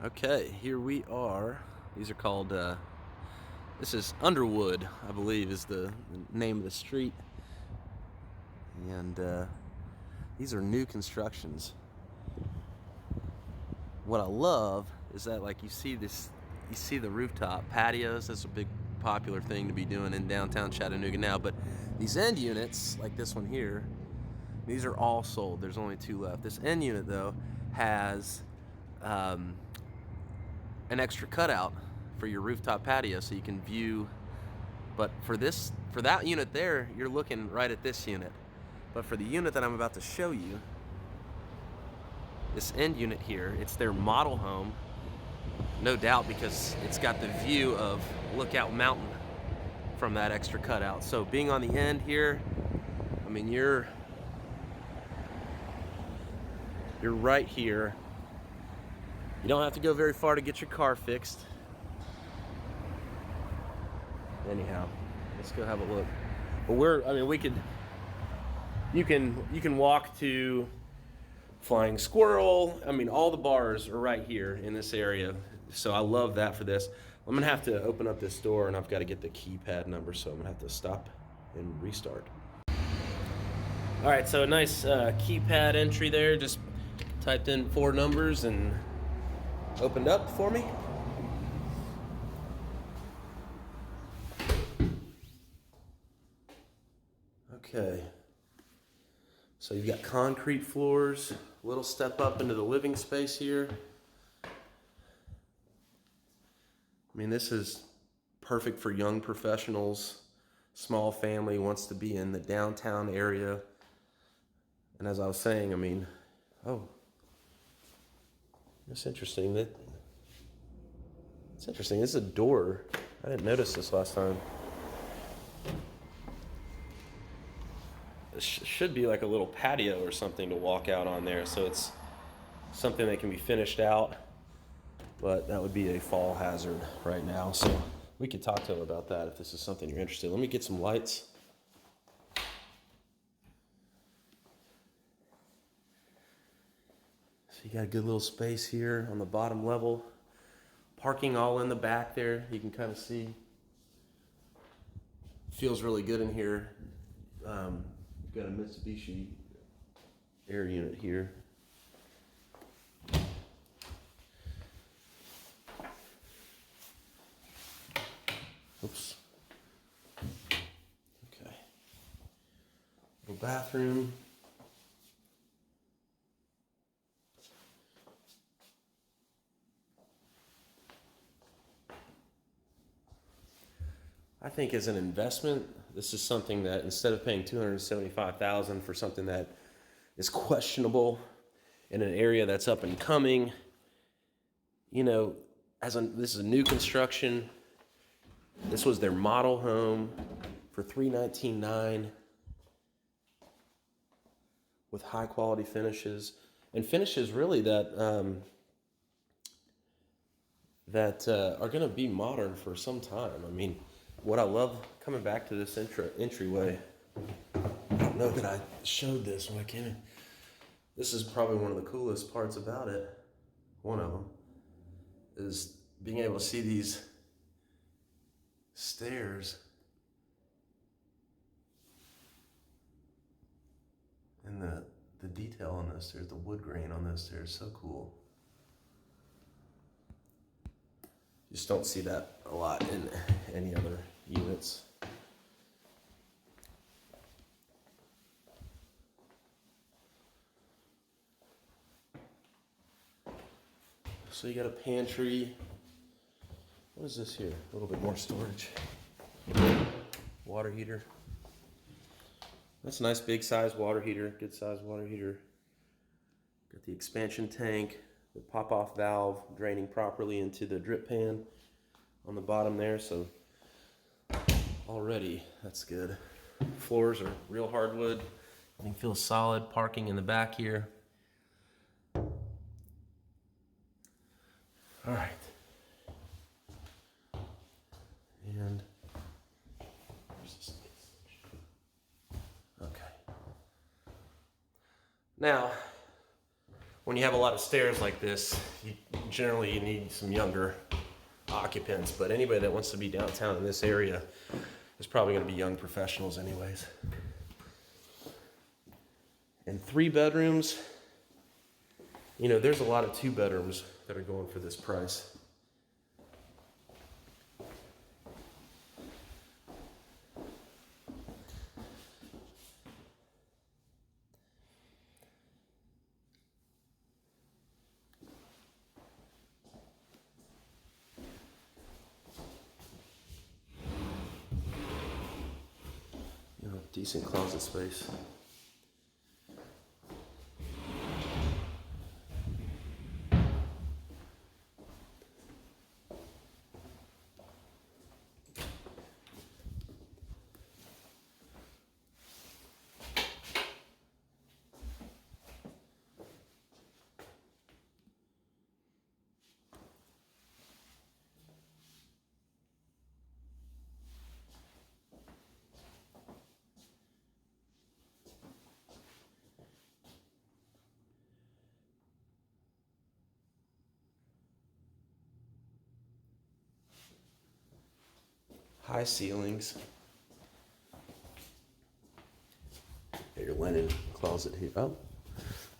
Okay, here we are. These are called, this is Underwood, I believe, is the name of the street. And these are new constructions. What I love is that, like, you see the rooftop patios. That's a big popular thing to be doing in downtown Chattanooga now. But these end units, like this one here, these are all sold. There's only two left. This end unit, though, has um, an extra cutout for your rooftop patio so you can view. But for that unit there, you're looking right at this unit. But for the unit that I'm about to show you, this end unit here, it's their model home, no doubt, because it's got the view of Lookout Mountain from that extra cutout. So being on the end here, I mean, you're right here. You don't have to go very far to get your car fixed. Anyhow, let's go have a look. But you can walk to Flying Squirrel. I mean, all the bars are right here in this area. So I love that for this. I'm gonna have to open up this door and I've got to get the keypad number, so I'm gonna have to stop and restart. All right, so a nice keypad entry there. Just typed in 4 numbers and opened up for me. Okay. So you've got concrete floors, little step up into the living space here. I mean, this is perfect for young professionals, small family wants to be in the downtown area. And as I was saying, I mean, oh, that's interesting. It's interesting. This is a door. I didn't notice this last time. It should be like a little patio or something to walk out on there, so it's something that can be finished out, but that would be a fall hazard right now, so we could talk to him about that if this is something you're interested in. Let me get some lights. So you got a good little space here on the bottom level. Parking all in the back there, you can kind of see. Feels really good in here. We've got a Mitsubishi air unit here. Oops. Okay. Little bathroom. I think as an investment, this is something that instead of paying $275,000 for something that is questionable in an area that's up and coming, you know, this is a new construction. This was their model home for $319,900 with high quality finishes, and finishes really that are going to be modern for some time. I mean, what I love coming back to this entryway, I don't know that I showed this when I came in. This is probably one of the coolest parts about it. One of them is being able to see these stairs and the detail on those stairs, the wood grain on those stairs, so cool. Just don't see that a lot in any other units. So you got a pantry. What is this here? A little bit more storage. Water heater. That's a nice big size water heater, good size water heater. Got the expansion tank, the pop-off valve draining properly into the drip pan on the bottom there, so already that's good. Floors are real hardwood. Everything feels solid. Parking in the back here. All right. And where's the space? Okay. Now, when you have a lot of stairs like this, generally you need some younger occupants, but anybody that wants to be downtown in this area is probably going to be young professionals anyways. And 3 bedrooms, you know, there's a lot of 2 bedrooms that are going for this price. You know, decent closet space. High ceilings. Got your linen closet here. Oh,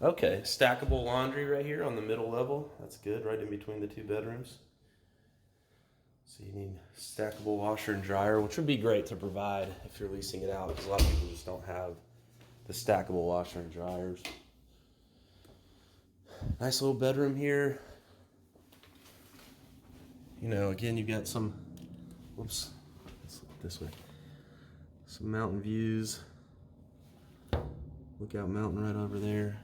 okay. Stackable laundry right here on the middle level. That's good, right in between the 2 bedrooms. So you need stackable washer and dryer, which would be great to provide if you're leasing it out, because a lot of people just don't have the stackable washer and dryers. Nice little bedroom here. You know, again, you've got some, whoops, let's look this way. Some mountain views. Lookout Mountain right over there.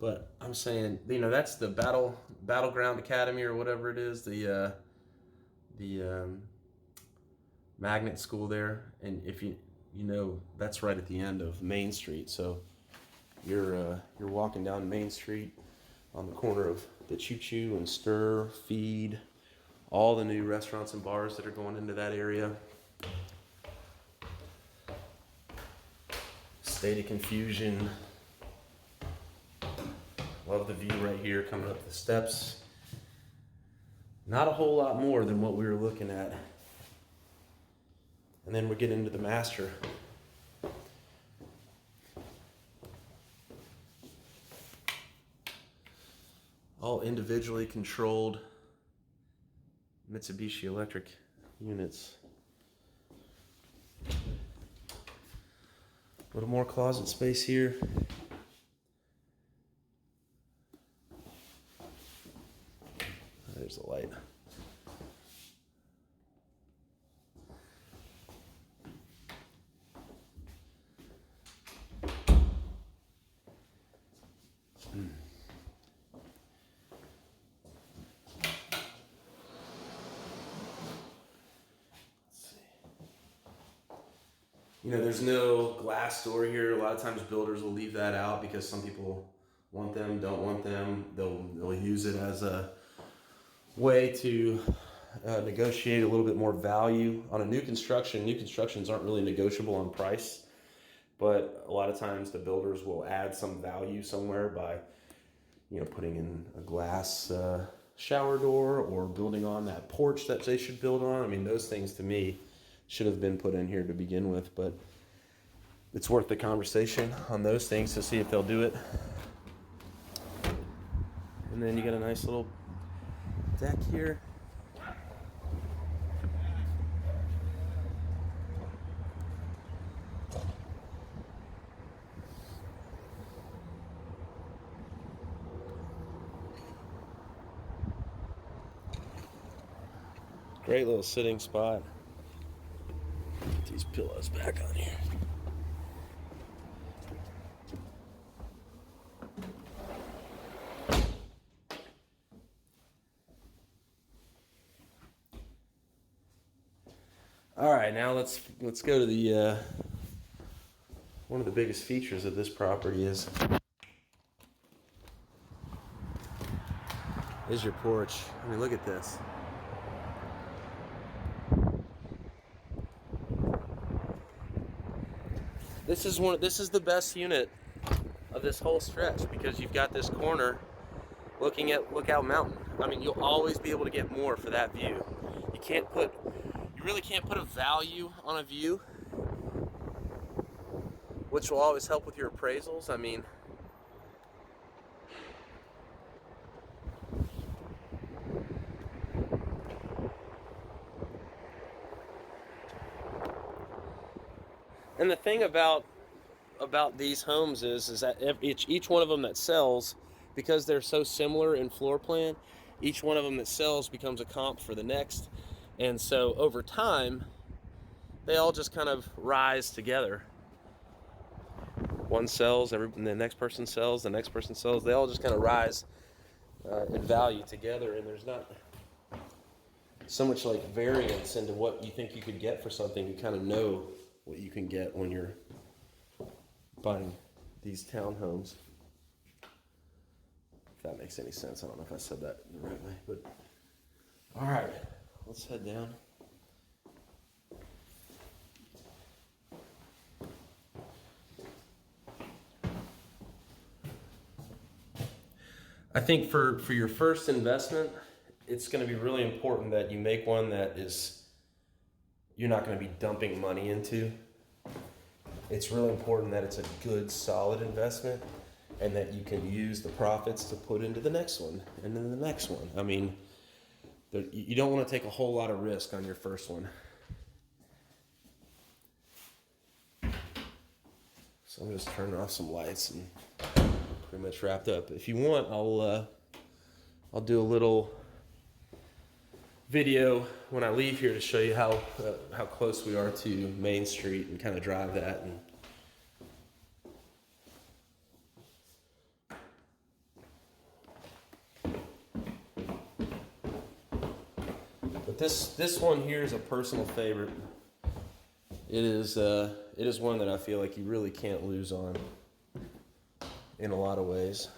But I'm saying, you know, that's the Battleground Academy or whatever it is, the magnet school there. And if you know, that's right at the end of Main Street. So you're walking down Main Street on the corner of the Choo Choo and Stir, Feed, all the new restaurants and bars that are going into that area. State of Confusion. Love the view right here coming up the steps. Not a whole lot more than what we were looking at. And then we get into the master. All individually controlled Mitsubishi Electric units. A little more closet space here. There's the light. You know, there's no glass door here. A lot of times builders will leave that out because some people want them, don't want them. They'll use it as a way to negotiate a little bit more value on a new construction. New constructions aren't really negotiable on price, but a lot of times the builders will add some value somewhere by, you know, putting in a glass shower door or building on that porch that they should build on. I mean, those things to me should have been put in here to begin with, but it's worth the conversation on those things to see if they'll do it. And then you got a nice little deck here. Great little sitting spot. Put these pillows back on here. All right, now let's go to the one of the biggest features of this property is your porch. I mean, look at this. This is the best unit of this whole stretch, because you've got this corner looking at Lookout Mountain. I mean, you'll always be able to get more for that view. You really can't put a value on a view, which will always help with your appraisals. I mean, and the thing about these homes is that each one of them that sells, because they're so similar in floor plan, each one of them that sells becomes a comp for the next. And so over time, they all just kind of rise together. One sells, and the next person sells, the next person sells. They all just kind of rise in value together, and there's not so much like variance into what you think you could get for something. You kind of know what you can get when you're buying these townhomes. If that makes any sense. I don't know if I said that the right way, but all right, let's head down. I think for your first investment, it's going to be really important that you make one that you're not going to be dumping money into. It's really important that it's a good, solid investment, and that you can use the profits to put into the next one and then the next one. I mean, you don't want to take a whole lot of risk on your first one. So I'm just turning off some lights and pretty much wrapped up. If you want, I'll do a little video when I leave here to show you how close we are to Main Street and kind of drive that. But this one here is a personal favorite. It is one that I feel like you really can't lose on in a lot of ways.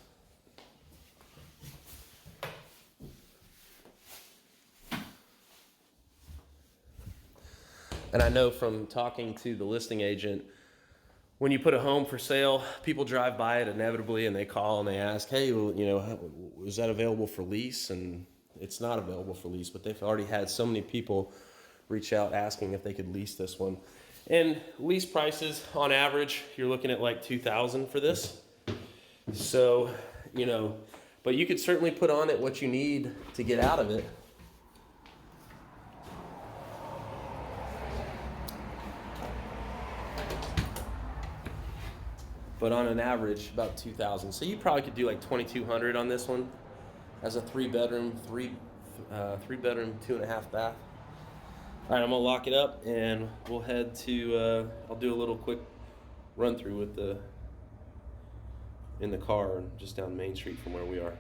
And I know from talking to the listing agent, when you put a home for sale, people drive by it inevitably and they call and they ask, hey, well, is that available for lease? And it's not available for lease, but they've already had so many people reach out asking if they could lease this one. And lease prices, on average, you're looking at like $2,000 for this. So, but you could certainly put on it what you need to get out of it. But on an average, about $2,000. So you probably could do like $2,200 on this one as a three bedroom, 2.5 bath. All right, I'm gonna lock it up and we'll head to, I'll do a little quick run through in the car just down Main Street from where we are.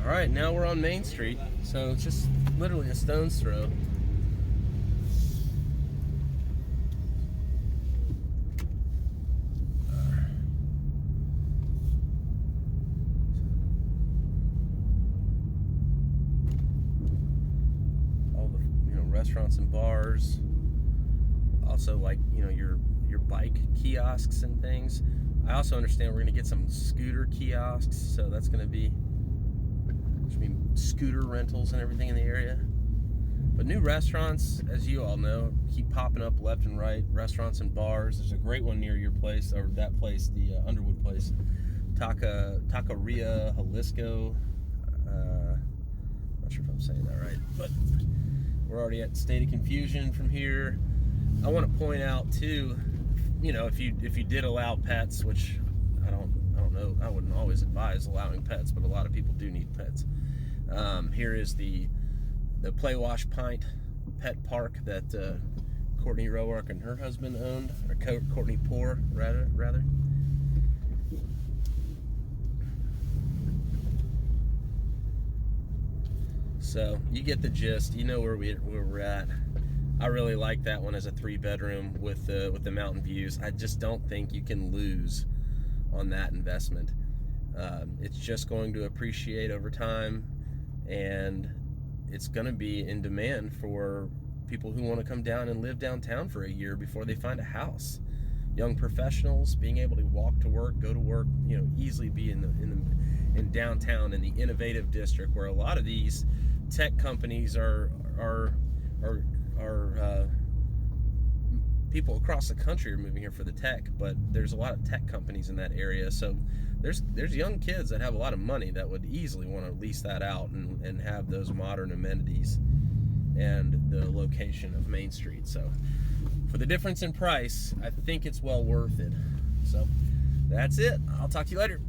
All right, now we're on Main Street, so it's just literally a stone's throw. All the restaurants and bars, also like your bike kiosks and things. I also understand we're gonna get some scooter kiosks, so that's gonna be scooter rentals and everything in the area. But new restaurants, as you all know, keep popping up left and right. Restaurants and bars. There's a great one near your place, or that place, the Underwood place, Taqueria Jalisco. Not sure if I'm saying that right, but we're already at State of Confusion from here. I want to point out too, if you did allow pets, which I don't know, I wouldn't always advise allowing pets, but a lot of people do need pets. Here is the Play Wash Pint Pet Park that Courtney Roark and her husband owned, or Courtney Poor rather. So you get the gist. You know where we're at. I really like that one as a 3-bedroom with the mountain views. I just don't think you can lose on that investment. It's just going to appreciate over time, and it's going to be in demand for people who want to come down and live downtown for a year before they find a house. Young professionals being able to walk to work, go to work, easily be in downtown in the innovative district where a lot of these tech companies are people across the country are moving here for the tech, but there's a lot of tech companies in that area. So there's young kids that have a lot of money that would easily want to lease that out and have those modern amenities and the location of Main Street. So for the difference in price, I think it's well worth it. So that's it. I'll talk to you later.